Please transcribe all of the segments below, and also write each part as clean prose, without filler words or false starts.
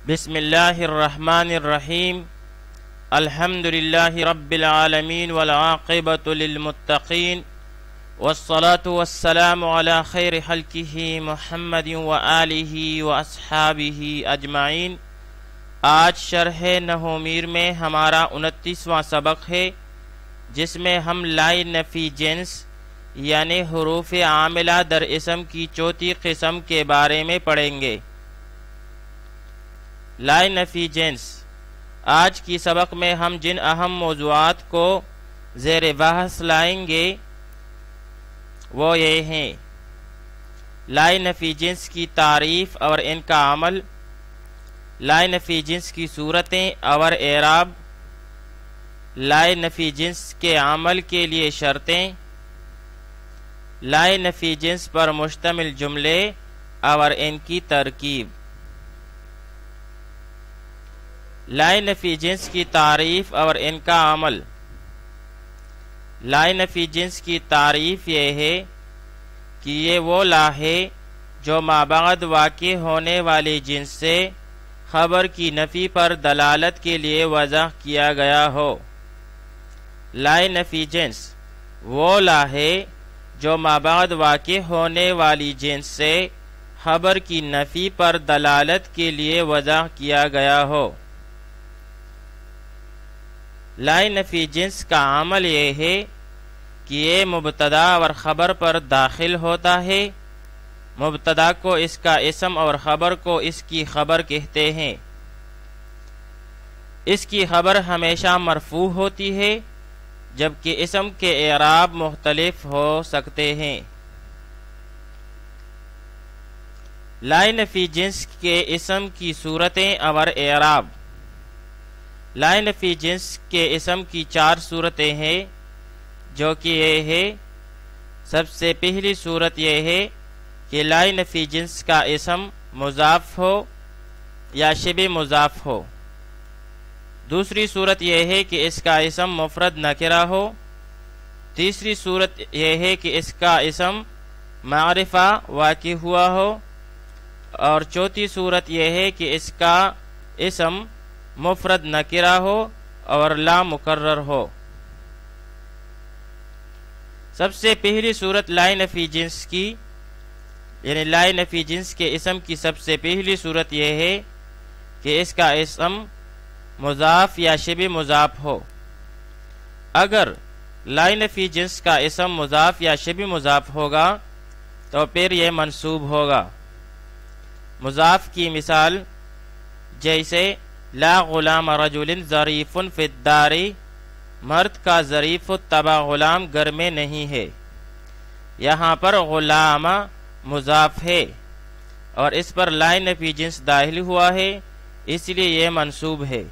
بسم اللہ الرحمن الرحیم الحمد للہ رب العالمین والعاقبۃ للمتقین والصلاة والسلام علی خیر خلقہ محمد وآلہ واصحابہ اجمعین۔ آج شرح نحو میر میں ہمارا 29واں سبق ہے، جس میں ہم لائے نفی جنس یعنی حروف عاملہ در اسم کی چوتھی قسم کے بارے میں پڑھیں گے۔ لائے نفی جنس، آج کی سبق میں ہم جن اہم موضوعات کو زیر بحث لائیں گے وہ یہ ہیں: لائے نفی جنس کی تعریف اور ان کا عمل، لائے نفی جنس کی صورتیں اور اعراب، لائے نفی جنس کے عمل کے لیے شرطیں، لائے نفی جنس پر مشتمل جملے اور ان کی ترکیب۔ لائے نفی جنس کی تعریف اور ان کا عمل۔ لائے نفی جنس کی تعریف یہ ہے کہ یہ وہ لا ہے جو مابعد واقع ہونے والی جنس سے خبر کی نفی پر دلالت کے لیے وضع کیا گیا ہو۔ لائے نفی جنس وہ لا ہے جو مابعد واقع ہونے والی جنس سے خبر کی نفی پر دلالت کے لیے وضع کیا گیا ہو۔ لائے نفی جنس کا عمل یہ ہے کہ یہ مبتدا اور خبر پر داخل ہوتا ہے۔ مبتدا کو اس کا اسم اور خبر کو اس کی خبر کہتے ہیں۔ اس کی خبر ہمیشہ مرفوع ہوتی ہے، جبکہ اسم کے اعراب مختلف ہو سکتے ہیں۔ لائے نفی جنس کے اسم کی صورتیں اور اعراب۔ لائے نفی جنس کے اسم کی 4 صورتیں ہیں، جو کہ یہ ہے: سب سے پہلی صورت یہ ہے کہ لائے نفی جنس کا اسم مضاف ہو یا شبہ مضاف ہو۔ دوسری صورت یہ ہے کہ اس کا اسم مفرد نکرہ ہو۔ تیسری صورت یہ ہے کہ اس کا اسم معرفہ واقع ہوا ہو، اور چوتھی صورت یہ ہے کہ اس کا اسم مفرد نکرہ ہو اور لا مکرر ہو۔ سب سے پہلی صورت لائے نفی جنس کی یعنی لائے نفی جنس کے اسم کی سب سے پہلی صورت یہ ہے کہ اس کا اسم مضاف یا شبہ مضاف ہو۔ اگر لائے نفی جنس کا اسم مضاف یا شبہ مضاف ہوگا تو پھر یہ منصوب ہوگا۔ مضاف کی مثال جیسے لا غلام رجل ظریف فی الدار، مرد کا ظریف الطبع غلام گھر میں نہیں ہے۔ یہاں پر غلام مضاف ہے اور اس پر لائے نفی جنس داخل ہوا ہے، اس لیے یہ منصوب ہے۔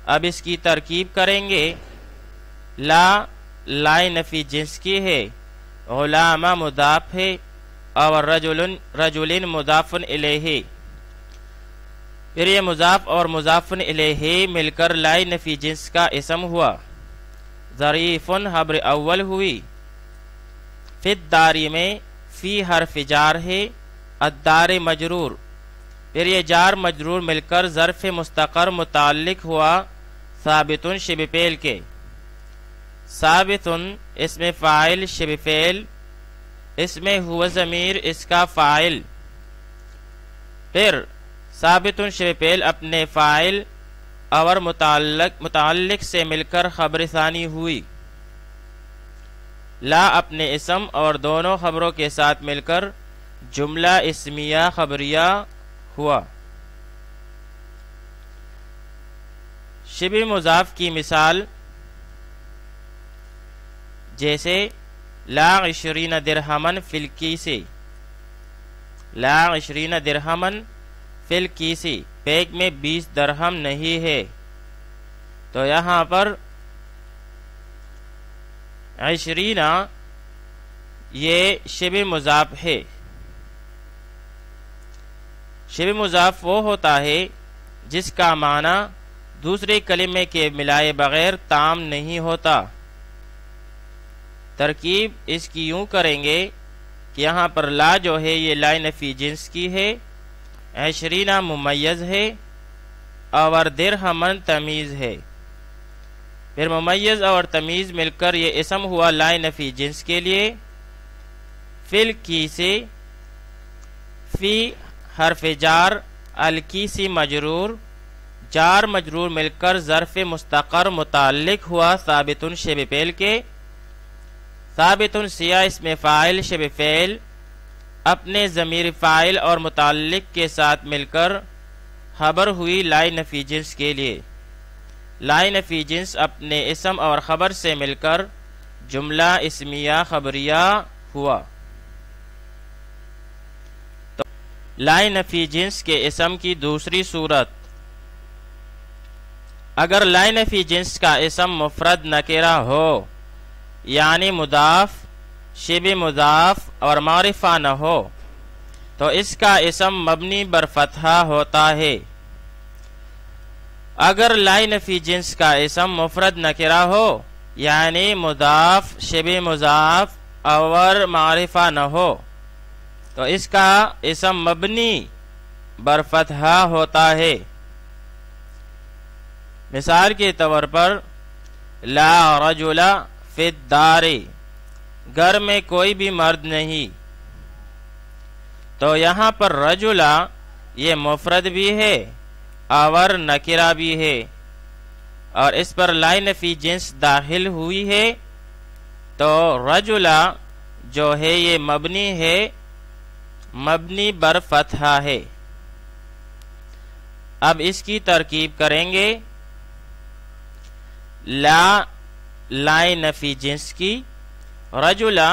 اب اس کی ترکیب کریں گے۔ لا لائے نفی جنس کی ہے، غلام مضاف ہے اور رجل مضاف الیہ، پھر یہ مضاف اور مضاف الیہ مل کر لائے نفی جنس کا اسم ہوا۔ ظریف خبر اول ہوئی۔ فی الدار میں فی حرف جار ہے، الدار مجرور، پھر یہ جار مجرور مل کر ظرف مستقر متعلق ہوا ثابت شبہ فعل کے۔ ثابت اسم فاعل شبہ فعل، اس میں ہوا ضمیر اس کا فاعل، پھر ثابت شبہ فعل اپنے فاعل اور متعلق سے مل کر خبر ثانی ہوئی۔ لا اپنے اسم اور دونوں خبروں کے ساتھ مل کر جملہ اسمیہ خبریہ ہوا۔ شبہ مضاف کی مثال جیسے لا 20 درہمن فی الکیس، لا 20 درہمن فی الکیس، بیگ میں 20 درہم نہیں ہے، تو یہاں پر 20 یہ شبہ مضاف ہے۔ شبہ مضاف وہ ہوتا ہے جس کا معنی دوسرے کلمے کے ملائے بغیر تام نہیں ہوتا۔ ترکیب اس کی یوں کریں گے کہ یہاں پر لا جو ہے یہ لائے نفی جنس کی ہے، عشرینہ ممیز ہے اور درہمن تمیز ہے۔ پھر ممیز اور تمیز مل کر یہ اسم ہوا لا نفی جنس کے لیے۔ فل کی سے فی حرف جار، الکیسی مجرور، جار مجرور مل کر ظرف مستقر متعلق ہوا ثابت شبہ فعل کے۔ ثابت سیاہ اسم فاعل شبہ فعل اپنے ضمیر فاعل اور متعلق کے ساتھ مل کر خبر ہوئی لا نفی جنس کے لیے۔ لا نفی جنس اپنے اسم اور خبر سے مل کر جملہ اسمیہ خبریہ ہوا۔ تو لا نفی جنس کے اسم کی دوسری صورت، اگر لا نفی جنس کا اسم مفرد نکرہ ہو یعنی مضاف، شبہ مضاف اور معرفہ نہ ہو تو اس کا اسم مبنی بر فتحہ ہوتا ہے۔ اگر لا نفی جنس کا اسم مفرد نکرہ ہو یعنی مضاف، شبہ مضاف اور معرفہ نہ ہو تو اس کا اسم مبنی بر فتحہ ہوتا ہے۔ مثال کے طور پر لا رجل فی الدار، گھر میں کوئی بھی مرد نہیں، تو یہاں پر رجلا یہ مفرد بھی ہے اور نکرہ بھی ہے اور اس پر لا نفی جنس داخل ہوئی ہے، تو رجلا جو ہے یہ مبنی ہے، مبنی بر فتحہ ہے۔ اب اس کی ترکیب کریں گے، لا نفی جنس کی، رجلا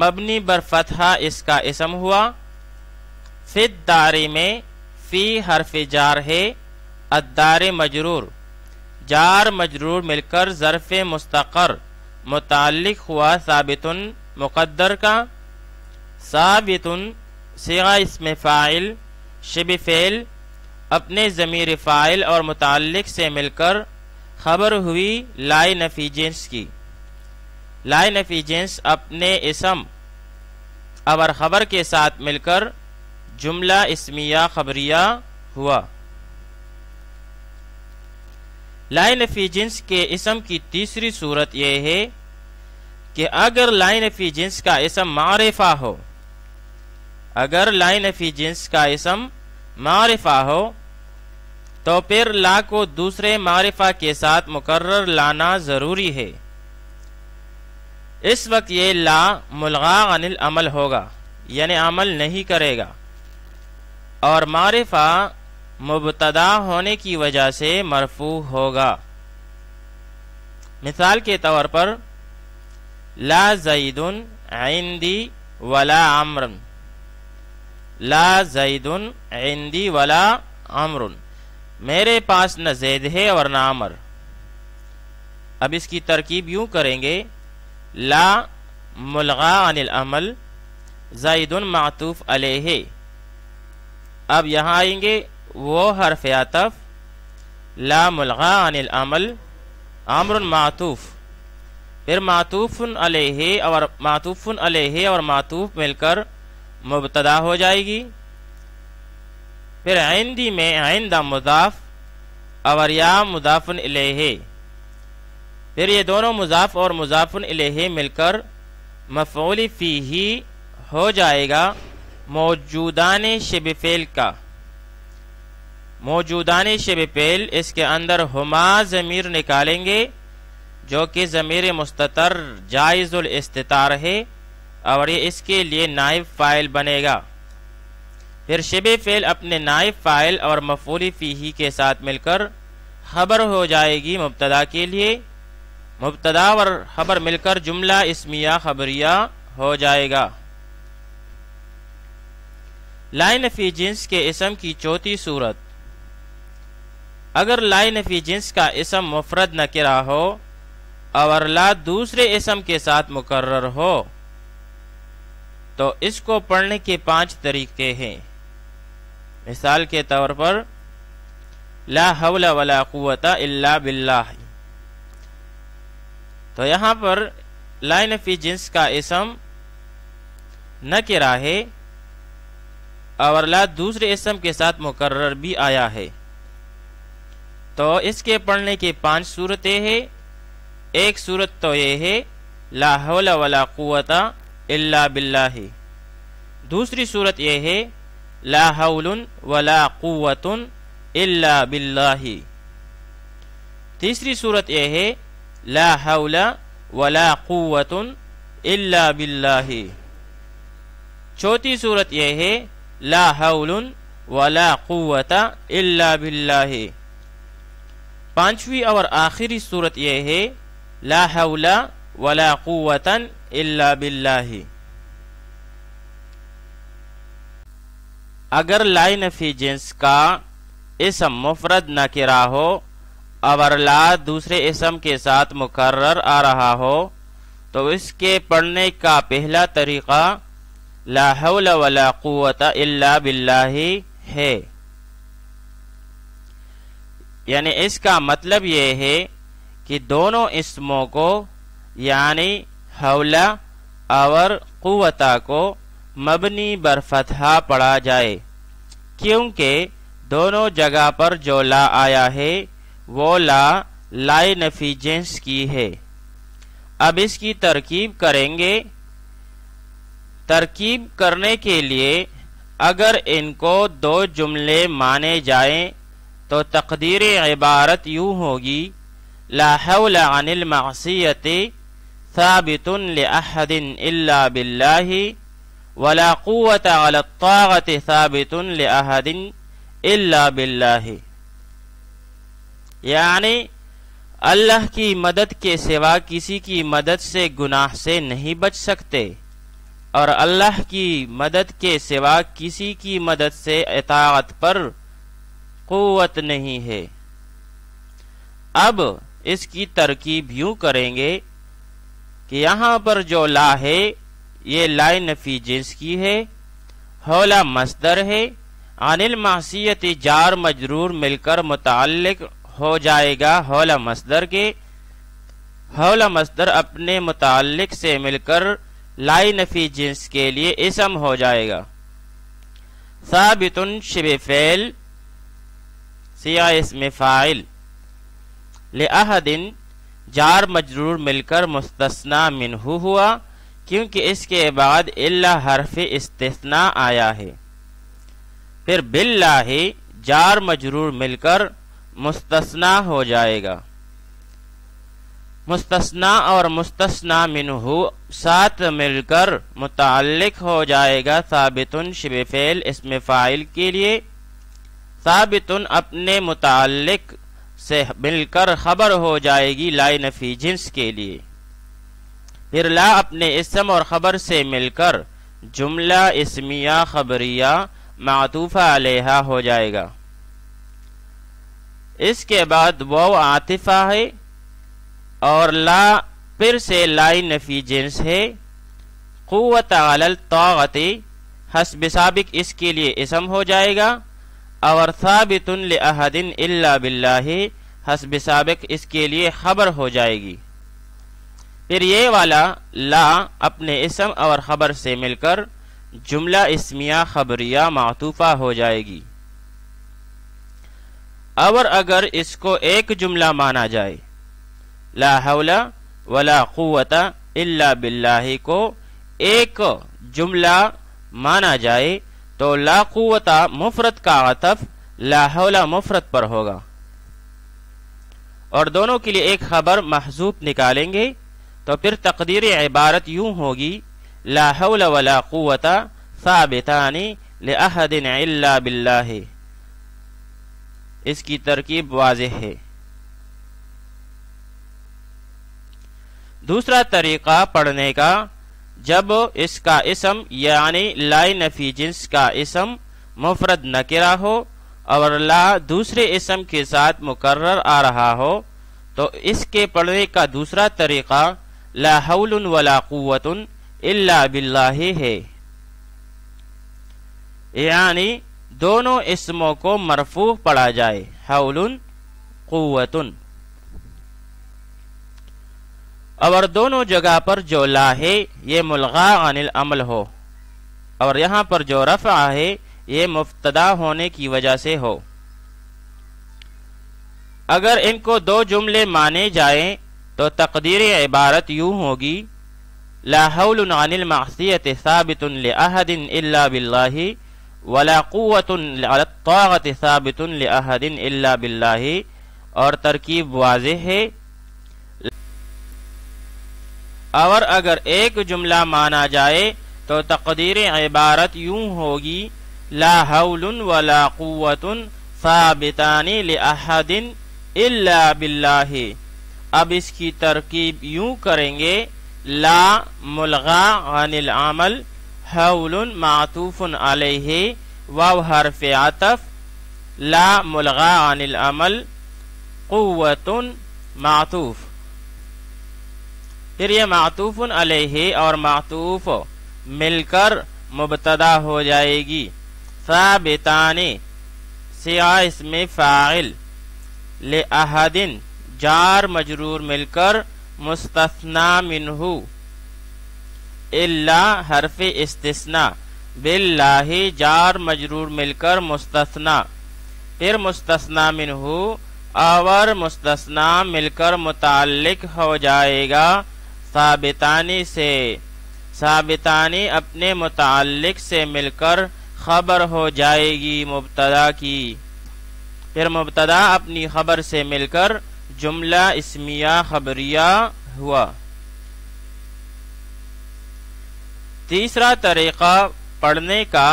مبنی بر فتحہ اس کا اسم ہوا، فی الدار میں فی حرف جار ہے، الدار مجرور، جار مجرور مل کر ظرف مستقر متعلق ہوا ثابت مقدر کا۔ ثابت صیغہ اسم فاعل شبہ فعل اپنے ضمیر فاعل اور متعلق سے مل کر خبر ہوئی لا نفی جنس کی۔ لا نفی جنس اپنے اسم اور خبر کے ساتھ مل کر جملہ اسمیہ خبریہ ہوا۔ لا نفی جنس کے اسم کی تیسری صورت یہ ہے کہ اگر لا نفی جنس کا اسم معرفہ ہو، اگر لا نفی جنس کا اسم معرفہ ہو تو پھر لا کو دوسرے معرفہ کے ساتھ مقرر لانا ضروری ہے۔ اس وقت یہ لا ملغا عن العمل ہوگا، یعنی عمل نہیں کرے گا، اور معرفہ مبتدا ہونے کی وجہ سے مرفوع ہوگا۔ مثال کے طور پر لا زید عندی ولا عمر، لا زید عندی ولا عمر، میرے پاس نہ زید ہے اور نہ عمر۔ اب اس کی ترکیب یوں کریں گے، لا ملغا عن العمل، زید معطوف علیہ۔ اب یہاں آئیں گے وہ حرف عطف، لا ملغا عن العمل، عمر معطوف، پھر معطوف علیہ اور معطوف مل کر مبتدا ہو جائے گی۔ پھر عندی میں عند مضاف اور یا مضاف الیہ، پھر یہ دونوں مضاف اور مضاف الیہ مل کر مفعول فیہ ہو جائے گا موجودان شبہ فعل کا۔ موجودان شبہ فعل، اس کے اندر ہما ضمیر نکالیں گے جو کہ ضمیر مستتر جائز الاستتار ہے اور یہ اس کے لیے نائب فاعل بنے گا۔ پھر شبہ فعل اپنے نائب فاعل اور مفعول فیہ کے ساتھ مل کر خبر ہو جائے گی مبتدا کے لیے، مبتدا اور خبر مل کر جملہ اسمیہ خبریہ ہو جائے گا۔ لا نفی جنس کے اسم کی چوتھی صورت، اگر لا نفی جنس کا اسم مفرد نکرہ ہو اور لا دوسرے اسم کے ساتھ مقرر ہو تو اس کو پڑھنے کے 5 طریقے ہیں۔ مثال کے طور پر لا حول ولا قوت الا باللہ، تو یہاں پر لا نفی جنس کا اسم نکرہ ہے اور لا دوسرے اسم کے ساتھ مکرر بھی آیا ہے۔ تو اس کے پڑھنے کی 5 صورتیں ہیں۔ ایک صورت تو یہ ہے لا حول ولا قوت الا باللہ، دوسری صورت یہ ہے لا حول ولا قوت الا باللہ، تیسری صورت یہ ہے لا حول ولا قوت الا باللہ، چوتھی صورت یہ ہے لا حول ولا قوت الا باللہ، پانچویں اور آخری صورت یہ ہے لا حول ولا قوت الا باللہ۔ اگر لا نفی جنس کا اسم مفرد نکرہ ہو اور لا دوسرے اسم کے ساتھ مکرر آ رہا ہو تو اس کے پڑھنے کا پہلا طریقہ لا حول ولا قوت الا باللہ ہے، یعنی اس کا مطلب یہ ہے کہ دونوں اسموں کو یعنی حول اور قوتا کو مبنی بر فتحہ پڑھا جائے، کیونکہ دونوں جگہ پر جو لا آیا ہے وہ لا نفی جنس کی ہے۔ اب اس کی ترکیب کریں گے۔ ترکیب کرنے کے لیے اگر ان کو 2 جملے مانے جائیں تو تقدیر عبارت یوں ہوگی لا حول عن المعصیت ثابت لأحد الا باللہ ولا قوت علی الطاعت ثابت لأحد الا باللہ، یعنی اللہ کی مدد کے سوا کسی کی مدد سے گناہ سے نہیں بچ سکتے اور اللہ کی مدد کے سوا کسی کی مدد سے اطاعت پر قوت نہیں ہے۔ اب اس کی ترکیب یوں کریں گے کہ یہاں پر جو لا ہے یہ لا نفی جنس کی ہے، حولا مصدر ہے، عن المعصیت جار مجرور مل کر متعلق ہو جائے گا حولا مصدر کے، حولا مصدر اپنے متعلق سے مل کر لا نفی جنس کے لیے اسم ہو جائے گا۔ ثابت شبہ فعل سیاہ اسم فاعل، لأحد جار مجرور مل کر مستثنی منہ ہوا کیونکہ اس کے بعد الا حرف استثناء آیا ہے، پھر باللہ جار مجرور مل کر مستثنی ہو جائے گا، مستثنی اور مستثنی منہ ساتھ مل کر متعلق ہو جائے گا ثابت شبہ فعل اسم فاعل کے لیے، ثابت اپنے متعلق سے مل کر خبر ہو جائے گی لا نفی جنس کے لیے، پھر لا اپنے اسم اور خبر سے مل کر جملہ اسمیہ خبریہ معطوفہ علیہا ہو جائے گا۔ اس کے بعد واو عاطفہ ہے اور لا پھر سے لا نفی جنس ہے، قوت علی الطاعت حسب سابق اس کے لیے اسم ہو جائے گا اور ثابت لأحد الا باللہ حسب سابق اس کے لیے خبر ہو جائے گی، پھر یہ والا لا اپنے اسم اور خبر سے مل کر جملہ اسمیہ خبریہ معطوفہ ہو جائے گی۔ اور اگر اس کو ایک جملہ مانا جائے، لا حول ولا قوت الا باللہ کو ایک جملہ مانا جائے تو لا قوت مفرد کا عطف لا حول مفرد پر ہوگا اور دونوں کے لیے ایک خبر محذوف نکالیں گے، تو پھر تقدیر عبارت یوں ہوگی لا حول ولا قوت ثابتان لأحد الا باللہ۔ اس کی ترکیب واضح ہے۔ دوسرا طریقہ پڑھنے کا، جب اس کا اسم یعنی لا نفی جنس کا اسم مفرد نکرہ ہو اور لا دوسرے اسم کے ساتھ مکرر آ رہا ہو تو اس کے پڑھنے کا دوسرا طریقہ لا حول ولا قوت الا باللہ ہے، یعنی دونوں اسموں کو مرفوع پڑھا جائے، حول قوت، اور دونوں جگہ پر جو لا ہے یہ ملغا عن العمل ہو اور یہاں پر جو رفع ہے یہ مبتدا ہونے کی وجہ سے ہو۔ اگر ان کو دو جملے مانے جائیں تو تقدیر عبارت یوں ہوگی: لا حول عن المعصیت ثابت لأحد الا باللہ ولا قوت على الطاعت ثابت لأحد الا باللہ، اور ترکیب واضح ہے۔ اور اگر ایک جملہ مانا جائے تو تقدیر عبارت یوں ہوگی: لا حول ولا قوت ثابتان لأحد الا باللہ۔ اب اس کی ترکیب یوں کریں گے: لا ملغا عن العمل، حول معطوف علیہ واو حرف عطف، لا ملغا عن العمل قوت معطوف، پھر یہ معطوف علیہ اور معطوف مل کر مبتدا ہو جائے گی۔ ثابتان سیغہ اسم فاعل، لأحد جار مجرور مل کر مستثنی منہ، الا حرف استثناء، باللہ جار مجرور مل کر مستثنی، پھر مستثنی منہ اور مستثنی مل کر متعلق ہو جائے گا ثابتانی سے۔ ثابتانی اپنے متعلق سے مل کر خبر ہو جائے گی مبتدا کی، پھر مبتدا اپنی خبر سے مل کر جملہ اسمیہ خبریہ ہوا۔ تیسرا طریقہ پڑھنے کا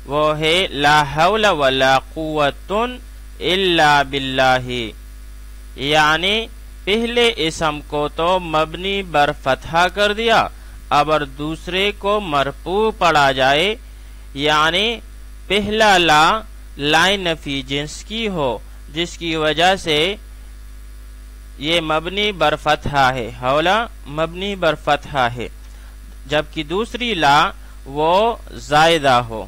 وہ ہے لا حول ولا قوت الا باللہ، یعنی پہلے اسم کو تو مبنی بر فتحہ کر دیا، اب دوسرے کو مرفوع پڑھا جائے، یعنی پہلا لا لائن نفی جنس کی ہو، جس کی وجہ سے یہ مبنی بر فتحہ ہے، حولا مبنی بر فتحہ ہے، جبکہ دوسری لا وہ زائدہ ہو۔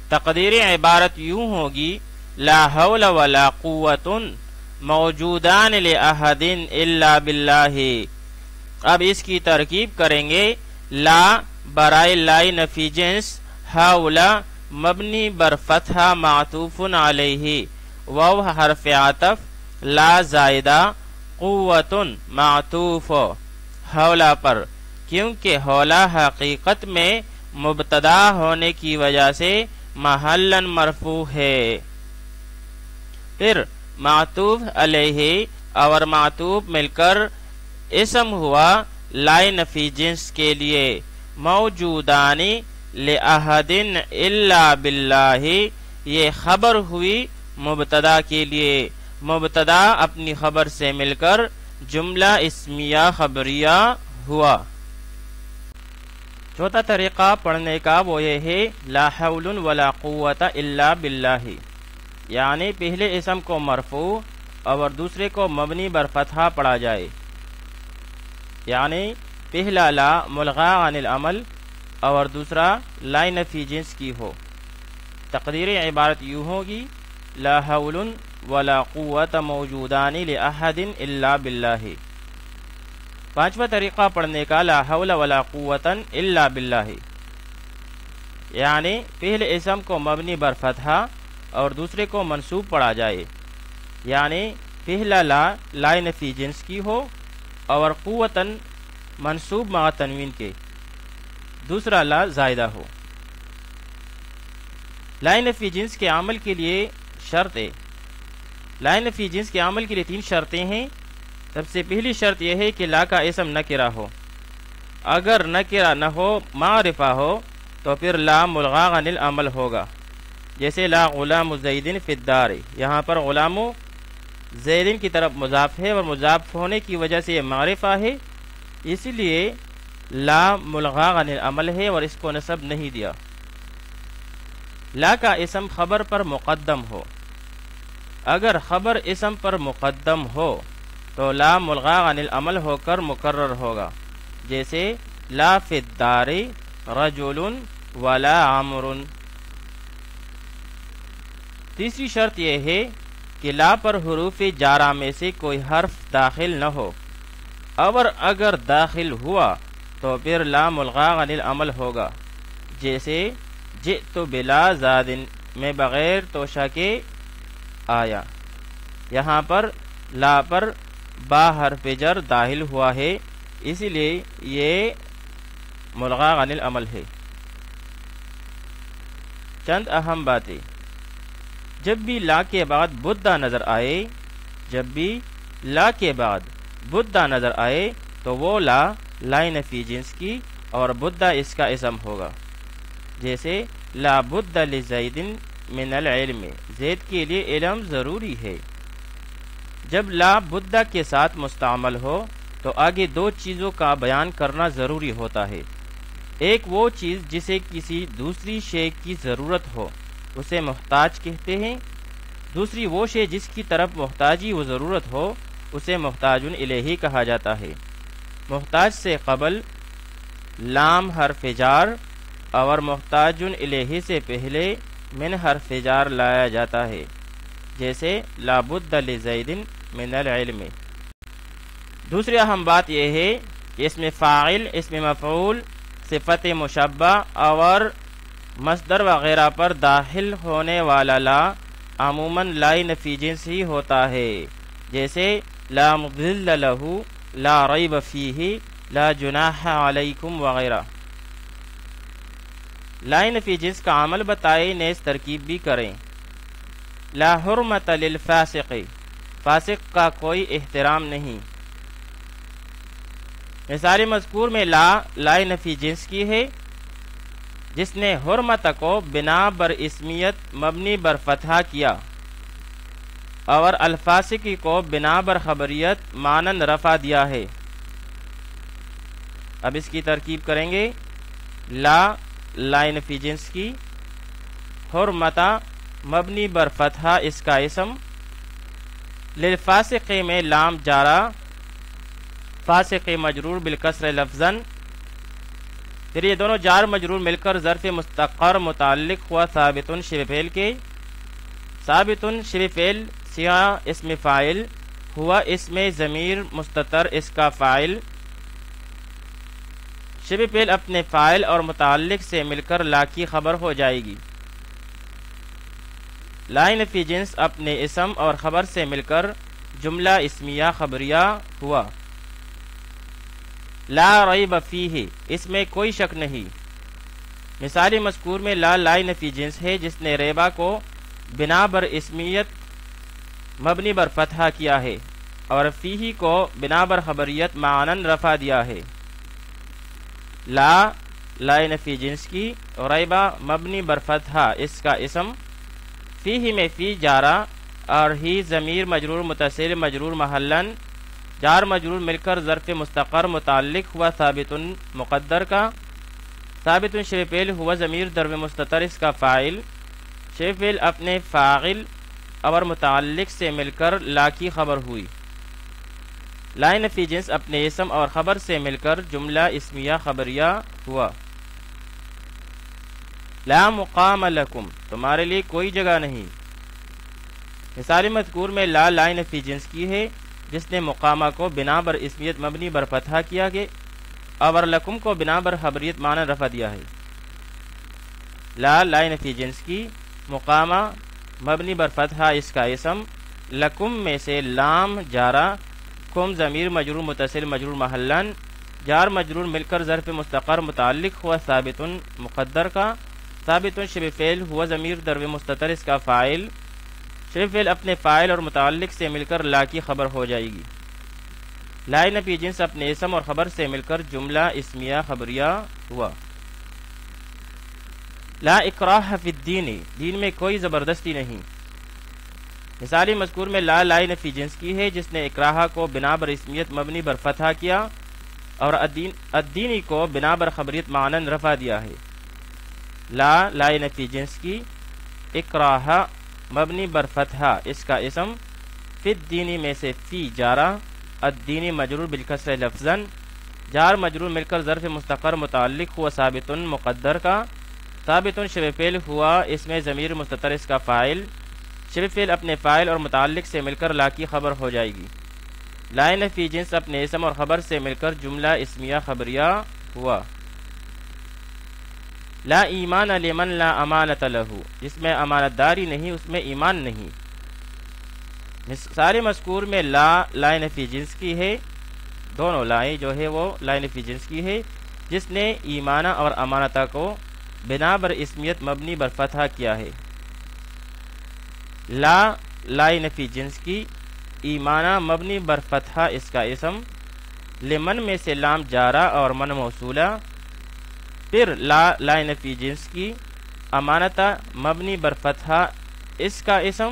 تقدیر عبارت یوں ہوگی: لا حول ولا قوت موجودان لأحد الا باللہ۔ اب اس کی ترکیب کریں گے: لا برائے لائی نفی جنس، حولا مبنی بر فتحہ معطوف علیہ واو حرف عطف، لا زائدہ، قوت معطوف حولا پر، کیونکہ حولا حقیقت میں مبتدا ہونے کی وجہ سے محلاً مرفوع ہے۔ پھر معطوف علیہ اور معطوف مل کر اسم ہوا لائے نفی جنس کے لیے، موجودانی لأحد الا باللہ، یہ خبر ہوئی مبتدا کے لیے، مبتدا اپنی خبر سے مل کر جملہ اسمیہ خبریہ ہوا۔ چوتھا طریقہ پڑھنے کا وہ یہ ہے لا حول ولا قوت الا باللہ، یعنی پہلے اسم کو مرفوع اور دوسرے کو مبنی بر فتحہ پڑھا جائے، یعنی پہلا لا ملغا عن العمل اور دوسرا لا نفی جنس کی ہو۔ تقدیر عبارت یوں ہوگی: لا حول ولا قوت موجودان لأحد الا باللہ۔ پانچواں طریقہ پڑھنے کا لا حول ولا قوت الا باللہ، یعنی پہلے اسم کو مبنی بر فتحہ اور دوسرے کو منصوب پڑھا جائے، یعنی پہلا لا لا نفی جنس کی ہو اور قوتاً منصوب مع تنوین کے، دوسرا لا زائدہ ہو۔ لا نفی جنس کے عمل کے لیے شرط ہے، لا نفی جنس کے عمل کے لیے 3 شرطیں ہیں۔ سب سے پہلی شرط یہ ہے کہ لا کا اسم نکرہ ہو، اگر نکرہ نہ ہو معرفہ ہو تو پھر لا ملغا عن العمل ہوگا، جیسے لا غلام زید فی الدار، یہاں پر غلام زیدن کی طرف مضاف ہے اور مضاف ہونے کی وجہ سے یہ معرفہ ہے، اسی لیے لا ملغا عن العمل ہے اور اس کو نصب نہیں دیا۔ لا کا اسم خبر پر مقدم ہو، اگر خبر اسم پر مقدم ہو تو لا ملغا عن العمل ہو کر مقرر ہوگا، جیسے لا فی الدار رجل ولا عمر۔ تیسری شرط یہ ہے کہ لا پر حروف جارہ میں سے کوئی حرف داخل نہ ہو، اور اگر داخل ہوا تو پھر لا ملغا عن العمل ہوگا، جیسے جئت بلا زاد میں بغیر توشہ کے آیا. یہاں پر لا پر با حرف جر داخل ہوا ہے، اسی لیے یہ ملغا عن العمل ہے. چند اہم باتیں. جب بھی لا کے بعد بدھا نظر آئے، جب بھی لا کے بعد بدھا نظر آئے تو وہ لا نفی جنس کی اور بدھا اس کا اسم ہوگا. جیسے لا بد لزید من العلم، زید کے لیے علم ضروری ہے. جب لا بدھا کے ساتھ مستعمل ہو تو آگے دو چیزوں کا بیان کرنا ضروری ہوتا ہے. ایک وہ چیز جسے کسی دوسری شے کی ضرورت ہو، اسے محتاج کہتے ہیں. دوسری وہ شے جس کی طرف محتاجی و ضرورت ہو، اسے محتاج الیہ کہا جاتا ہے. محتاج سے قبل لام حرف جار اور محتاج الیہ سے پہلے من حرف جار لایا جاتا ہے. جیسے لا بد لزید من العلم. دوسری اہم بات یہ ہے کہ اس میں فاعل، اس میں مفعول، صفت مشبہ اور مصدر وغیرہ پر داخل ہونے والا لا عموماً لا نفی جنس ہی ہوتا ہے. جیسے لا مضل لہ، لا ریب فیہ، لا جناح علیکم وغیرہ. لا نفی جنس کا عمل بتائے، نیز ترکیب بھی کریں. لا حرمت للفاسق، فاسق کا کوئی احترام نہیں. مثال مذکور میں لا نفی جنس کی ہے، جس نے حرمت کو بنا بر اسمیت مبنی بر فتحہ کیا اور الفاسقی کو بنا بر خبریت مانند رفع دیا ہے. اب اس کی ترکیب کریں گے. لا نفی جنس کی، حرمتا مبنی بر فتحہ اس کا اسم، للفاسق میں لام جارا، فاسق مجرور بالکسر لفظاً. پھر یہ دونوں جار مجرور مل کر ظرف مستقر متعلق ہوا ثابت شبہ فعل کے. ثابت شبہ فعل سیغہ اسم فاعل، ہوا اسم ضمیر مستتر اس کا فاعل. شبہ فعل اپنے فاعل اور متعلق سے مل کر لا کی خبر ہو جائے گی. لا نفی جنس اپنے اسم اور خبر سے مل کر جملہ اسمیہ خبریہ ہوا. لا ریب فیہ، اس میں کوئی شک نہیں. مثال مذکور میں لا نفی جنس ہے، جس نے ریبا کو بنا بر اسمیت مبنی بر فتحہ کیا ہے اور فیہ کو بنا بر خبریت معنن رفع دیا ہے. لا نفی جنس کی، ریبا مبنی بر فتحہ اس کا اسم، فیہ میں فی جارا اور ہی ضمیر مجرور متصل مجرور محلن، جار مجرور مل کر ظرف مستقر متعلق ہوا ثابت مقدر کا. ثابت شبہ فعل ہوا ضمیر ضرب مستتر اس کا فاعل. شبہ فعل اپنے فاعل اور متعلق سے مل کر لا کی خبر ہوئی. لا نفی جنس اپنے اسم اور خبر سے مل کر جملہ اسمیہ خبریہ ہوا. لا مقام لکم، تمہارے لیے کوئی جگہ نہیں. مثال مذکور میں لا نفی جنس کی ہے، جس نے مقامہ کو بنا بر اسمیت مبنی بر فتحہ کیا گے اور لکم کو بنا بر خبریت معنی رفع دیا ہے. لا نفی جنس کی، مقامہ مبنی بر فتحہ اس کا اسم، لکم میں سے لام جارا، کم ضمیر مجرور متصل مجرور محلن، جار مجرور مل کر ظرف مستقر متعلق ہوا ثابت مقدر کا. ثابت شبہ فعل ہوا ضمیر ضرب مستتر اس کا فاعل. شبہ فعل اپنے فاعل اور متعلق سے مل کر لا کی خبر ہو جائے گی. لا نفی جنس اپنے اسم اور خبر سے مل کر جملہ اسمیہ خبریہ ہوا. لا اکراہ فی الدین، دین میں کوئی زبردستی نہیں. مثالی مذکور میں لا نفی جنس کی ہے، جس نے اکراہ کو بنا بر اسمیت مبنی بر فتحہ کیا اور الدینی کو بنا بر خبریت معنن رفع دیا ہے. لا نفی جنس کی، اکراہ مبنی بر فتحہ اس کا اسم، فی الدینی میں سے فی جارا، الدینی مجرور بالکسر لفظاً، جار مجرور مل کر ظرف مستقر متعلق ہوا ثابت مقدر کا. ثابت شبہ فعل ہوا اس میں ضمیر مستتر اس کا فاعل. شبہ فعل اپنے فاعل اور متعلق سے مل کر لا کی خبر ہو جائے گی. لا نفی جنس اپنے اسم اور خبر سے مل کر جملہ اسمیہ خبریہ ہوا. لا ایمان لمن لا امانت لہو، جس میں امانت داری نہیں اس میں ایمان نہیں۔ سارے مذکور میں لا نفی جنس کی ہے، دونوں لائیں جو ہے وہ لا نفی جنس کی ہے، جس نے ایمانہ اور امانتہ کو بنا بر اسمیت مبنی بر فتح کیا ہے۔ لا نفی جنس کی، ایمانہ مبنی بر فتح اس کا اسم، لمن میں سے لام جارہ اور من موصولہ، پھر لا نفی جنس کی، امانتہ مبنی بر فتح اس کا اسم،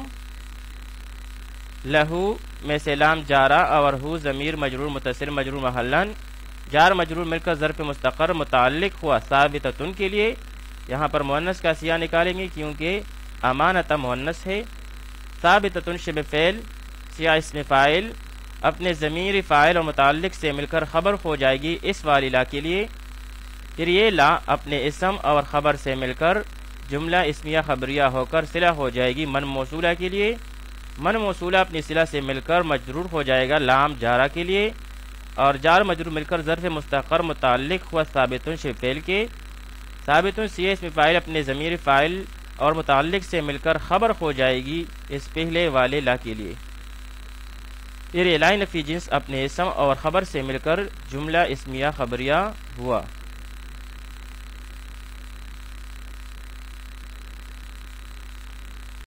لہو میں سے لام جارہ اور ہو ضمیر مجرور متصل مجرور محلن، جار مجرور مل کر ظرف مستقر متعلق ہوا ثابتۃ کے لیے۔ یہاں پر مؤنث کا سیاہ نکالیں گے کیونکہ امانتہ مؤنث ہے۔ ثابتۃ شبہ فعل، سیاہ اسم فاعل اپنے ضمیر فاعل اور متعلق سے مل کر خبر ہو جائے گی اس والی لا کے لیے۔ پھر یہ لا اپنے اسم اور خبر سے مل کر جملہ اسمیہ خبریہ ہو کر صلہ ہو جائے گی من موصولہ کے لیے۔ من موصولہ اپنی صلہ سے مل کر مجرور ہو جائے گا لام جارہ کے لیے، اور جار مجرور مل کر ظرف مستقر متعلق ہوا ثابت شبہ فعل کے۔ ثابت سیاہ اسم فاعل اپنے ضمیر فاعل اور متعلق سے مل کر خبر ہو جائے گی اس پہلے والے لا کے لیے۔ پھر لا نفی جنس اپنے اسم اور خبر سے مل کر جملہ اسمیہ خبریہ ہوا۔